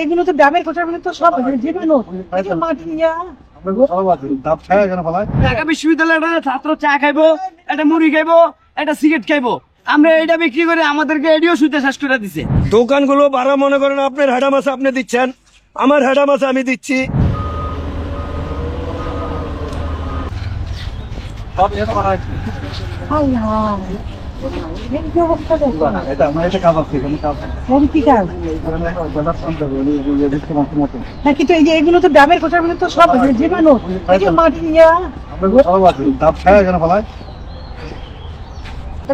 এগুলো তো ডাবের কোটার মানে তো সব যেগুলো মাটি নিয়ে ঢাকা বিশ্ববিদ্যালয়ের ছাত্র চা খাইবো, একটা মুড়ি খাইবো, একটা সিগারেট খাইবো, আমরা এটা বিক্রি করে আমাদেরকে এডিও সুদে শেষ করে দিছে। দোকানগুলো ভাড়া মনে করেন আপনার হেডা মাছ আপনি দিচ্ছেন, আমার হেডা মাছ আমি দিচ্ছি। কিন্তু এগুলো তো ডাবের কোটার মানে তো সব যেগুলো মাটি নিয়ে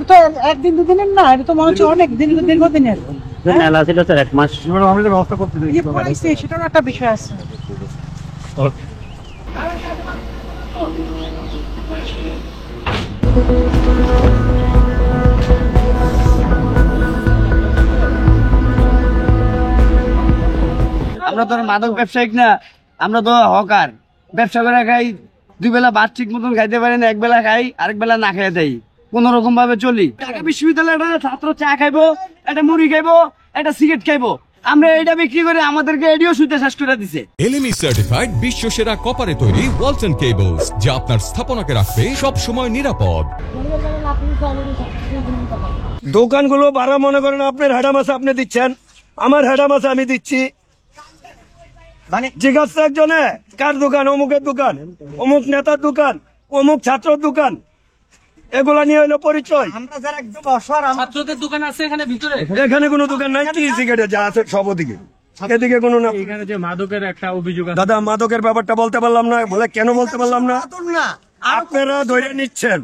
তো একদিন দুদিনের না, এটা তো মনে হচ্ছে অনেক দিন দীর্ঘদিনের। সেটারও একটা বিষয় আছে। আমরা তো মাদক ব্যবসায়িক না, আমরা তো হকার। ব্যবসা করে খাই, দুই বেলা ভাত ঠিক মতন খাইতে পারি না, এক বেলা খাই, আরেক বেলা না খাই দেয়, কোন রকম ভাবে চলি। ঢাকা বিশ্ববিদ্যালয়ের ছাত্র চা খাইবো, একটা মুড়ি খাইবো, একটা সিগারেট খাইবো, আমরা এটা বিক্রি করে আমাদেরকে এডিও সুদে শেষ করে দিছে। এলএমই সার্টিফাইড বিশ্ব সেরা কপারে তৈরি ওয়ালটন কেবলস, যা আপনার স্থাপনাকে রাখবে সব সময় নিরাপদ। দোকানগুলো ভাড়া মনে করেন আপনার হেডা মাছ আপনি দিচ্ছেন, আমার হেডা মাছ আমি দিচ্ছি। জিজ্ঞাসা একজনে কার দোকান, অমুকের দোকান, অমুক নেতার দোকান, অমুক ছাত্রর দোকান, এগুলা নিয়ে হলো পরিচয়। ছাত্রদের দোকান আছে এখানে ভিতরে, এখানে কোনো দোকান নাই, কি সিগারেট যা আছে সব ওদিকে, এদিকে কোনো না। এখানে যে মাদকের একটা অভিযোগ আছে। দাদা মাদকের ব্যাপারটা বলতে পারলাম না, বলে কেন বলতে পারলাম না, আপনারা ধরে নিচ্ছেন,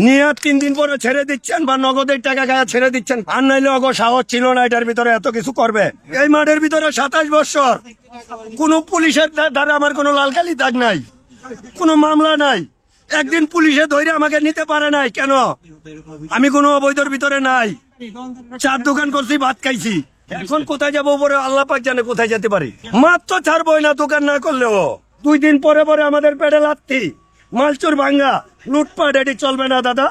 নিয়ে 3 দিন পরে ছেড়ে দিচ্ছেন বা নগদের টাকা গায়ে ছেড়ে দিচ্ছেন। আর নাইলে অগো সাহস ছিল না এটার ভিতরে এত কিছু করবে। এই মাঠের ভিতরে 27 বছর কোন পুলিশের দ্বারা আমার কোনো লালকালি দাগ নাই, কোনো মামলা নাই, একদিন পুলিশে ধরে আমাকে নিতে পারে নাই। কেন? আমি কোনো অবৈধর ভিতরে নাই, 4 দোকান করছি, ভাত খাইছি। এখন কোথায় যাবো পরে আল্লাহ পাক জানে কোথায় যেতে পারি। মাত্র ছাড়বই না দোকান না করলেও। 2 দিন পরে পরে আমাদের পেটে লাত্তি, মালচুর ভাঙ্গা, লুটপাট, এটি চলবে না দাদা।